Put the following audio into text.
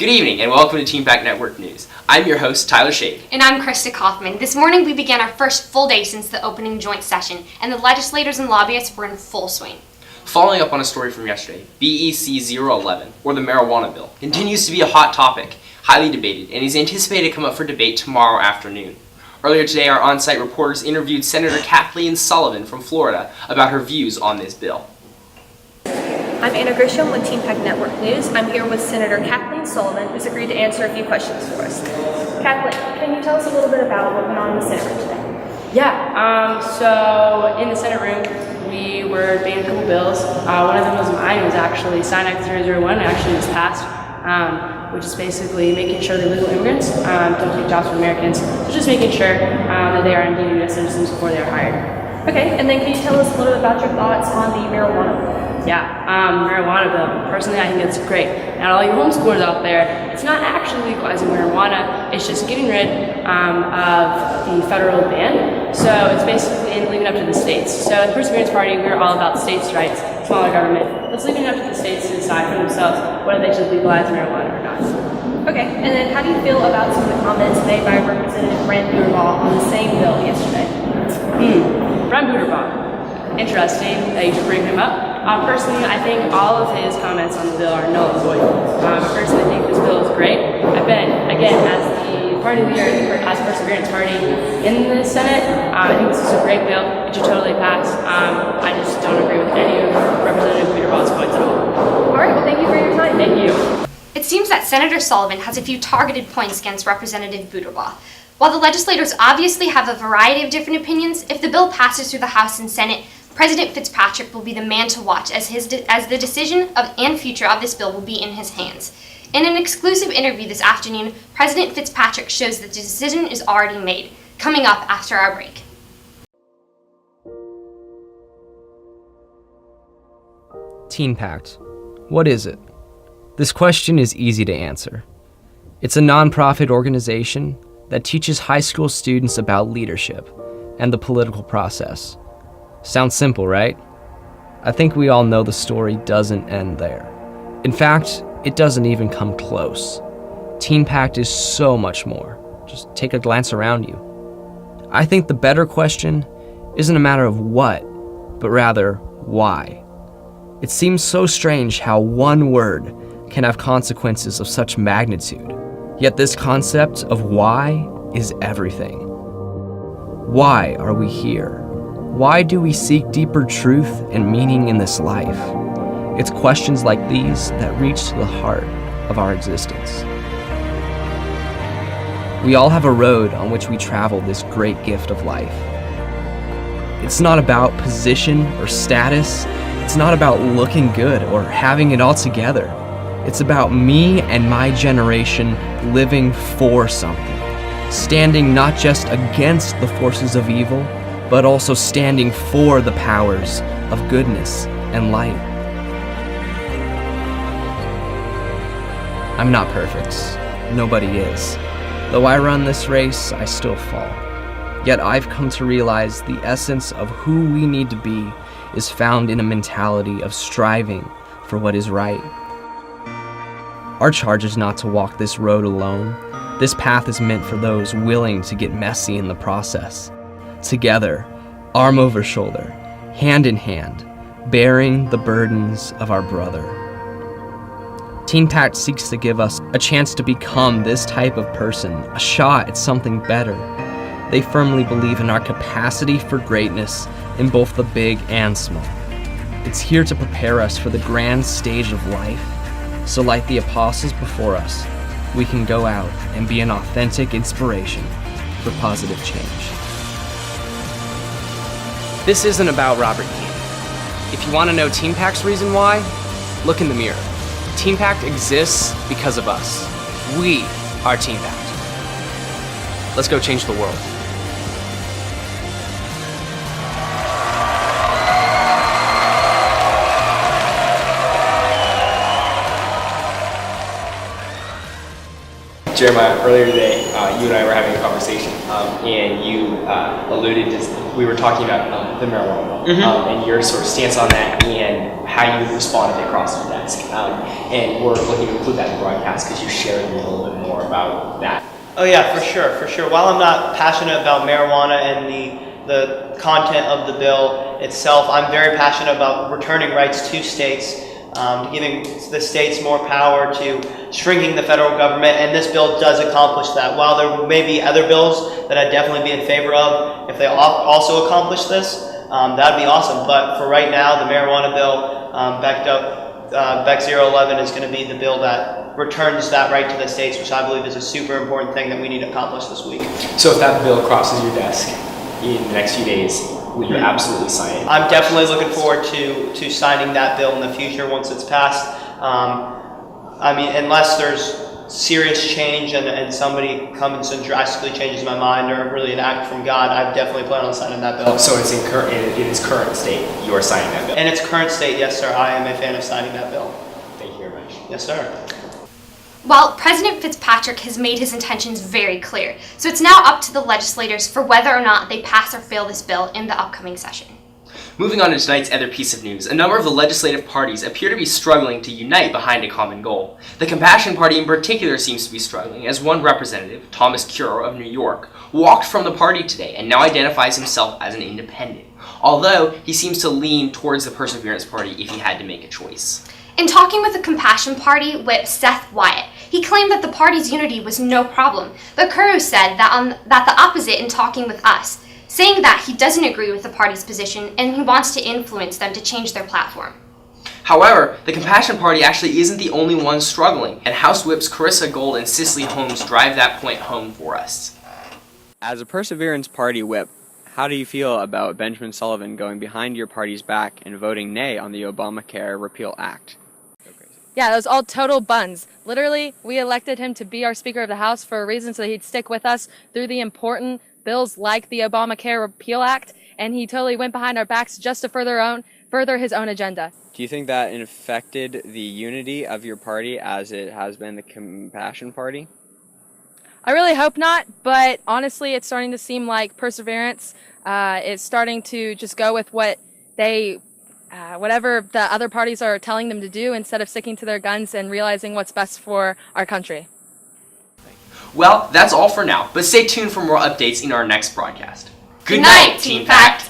Good evening and welcome to TeenPact Network News. I'm your host, Tyler Shade. And I'm Krista Kaufman. This morning we began our first full day since the opening joint session, and the legislators and lobbyists were in full swing. Following up on a story from yesterday, BEC 011, or the marijuana bill, continues to be a hot topic, highly debated, and is anticipated to come up for debate tomorrow afternoon. Earlier today, our on-site reporters interviewed Senator Kathleen Sullivan from Florida about her views on this bill. I'm Anna Grisham with TeenPact Network News. I'm here with Senator Kathleen Sullivan, who's agreed to answer a few questions for us. Kathleen, can you tell us a little bit about what went on in the Senate room today? Yeah, so in the Senate room, we were debating a couple bills. One of them was mine. It was actually Sign Act 001. It actually was passed, which is basically making sure that illegal immigrants don't take jobs from Americans. So just making sure that they are indeed U.S. citizens before they are hired. Okay, and then can you tell us a little bit about your thoughts on the marijuana bill? Yeah, marijuana bill. Personally, I think it's great. And all you homeschoolers out there, it's not actually legalizing marijuana. It's just getting rid of the federal ban. So it's basically leaving it up to the states. So at the Perseverance Party, we're all about states' rights, smaller government. Let's leave it up to the states to decide for themselves whether they should legalize marijuana or not. Okay, and then how do you feel about some of the comments made by Representative Brand Butterbaugh on the same bill yesterday? Brand Butterbaugh. Interesting that you should bring him up. Personally, I think all of his comments on the bill are null and void. I personally think this bill is great. I've been, again, as the party leader, as Perseverance Party in the Senate, I think this is a great bill. It should totally pass. I just don't agree with any of Representative Butterbaugh's points at all. All right, well, thank you for your time. Thank you. It seems that Senator Sullivan has a few targeted points against Representative Butterbaugh. While the legislators obviously have a variety of different opinions, if the bill passes through the House and Senate, President Fitzpatrick will be the man to watch as the decision and future of this bill will be in his hands. In an exclusive interview this afternoon, President Fitzpatrick shows that the decision is already made. Coming up after our break. TeenPact. What is it? This question is easy to answer. It's a nonprofit organization that teaches high school students about leadership and the political process. Sounds simple, right? I think we all know the story doesn't end there. In fact, it doesn't even come close. TeenPact is so much more. Just take a glance around you. I think the better question isn't a matter of what, but rather why. It seems so strange how one word can have consequences of such magnitude. Yet this concept of why is everything. Why are we here? Why do we seek deeper truth and meaning in this life? It's questions like these that reach to the heart of our existence. We all have a road on which we travel this great gift of life. It's not about position or status. It's not about looking good or having it all together. It's about me and my generation living for something, standing not just against the forces of evil, but also standing for the powers of goodness and light. I'm not perfect. Nobody is. Though I run this race, I still fall. Yet I've come to realize the essence of who we need to be is found in a mentality of striving for what is right. Our charge is not to walk this road alone. This path is meant for those willing to get messy in the process. Together, arm over shoulder, hand in hand, bearing the burdens of our brother. TeenPact seeks to give us a chance to become this type of person, a shot at something better. They firmly believe in our capacity for greatness in both the big and small. It's here to prepare us for the grand stage of life, so like the apostles before us, we can go out and be an authentic inspiration for positive change. This isn't about Robert Keane. If you want to know TeenPact's reason why, look in the mirror. TeenPact exists because of us. We are TeenPact. Let's go change the world. Jeremiah, earlier today, you and I were having a conversation, and you alluded to, we were talking about the marijuana law, and your sort of stance on that and how you responded across your desk. And we're looking to include that in the broadcast because you shared a little bit more about that. Oh yeah, for sure. While I'm not passionate about marijuana and the content of the bill itself, I'm very passionate about returning rights to states, giving the states more power to shrinking the federal government, and this bill does accomplish that. While there may be other bills that I'd definitely be in favor of, if they also accomplish this, that'd be awesome. But for right now, the marijuana bill, BEC 011 is going to be the bill that returns that right to the states, which I believe is a super important thing that we need to accomplish this week. So if that bill crosses your desk in the next few days, will you absolutely sign it? I'm definitely looking forward to signing that bill in the future once it's passed. I mean, unless there's serious change and somebody comes and drastically changes my mind or really an act from God, I definitely plan on signing that bill. So it's in its current state, you are signing that bill? In its current state, yes sir, I am a fan of signing that bill. Thank you very much. Yes sir. Well, President Fitzpatrick has made his intentions very clear, so it's now up to the legislators for whether or not they pass or fail this bill in the upcoming session. Moving on to tonight's other piece of news, a number of the legislative parties appear to be struggling to unite behind a common goal. The Compassion Party in particular seems to be struggling, as one representative, Thomas Curo of New York, walked from the party today and now identifies himself as an independent, although he seems to lean towards the Perseverance Party if he had to make a choice. In talking with the Compassion Party whip Seth Wyatt, he claimed that the party's unity was no problem, but Curo said that the opposite in talking with us, saying that he doesn't agree with the party's position and he wants to influence them to change their platform. However, the Compassion Party actually isn't the only one struggling, and House Whips Carissa Gold and Cicely Holmes drive that point home for us. As a Perseverance Party whip, how do you feel about Benjamin Sullivan going behind your party's back and voting nay on the Obamacare Repeal Act? Yeah, that was all total buns. Literally, we elected him to be our Speaker of the House for a reason so that he'd stick with us through the important bills like the Obamacare Repeal Act, and he totally went behind our backs just to further his own agenda. Do you think that affected the unity of your party as it has been the Compassion Party? I really hope not, but honestly, it's starting to seem like Perseverance is starting to just go with what whatever the other parties are telling them to do instead of sticking to their guns and realizing what's best for our country. Well, that's all for now, but stay tuned for more updates in our next broadcast. Good night, TeenPact!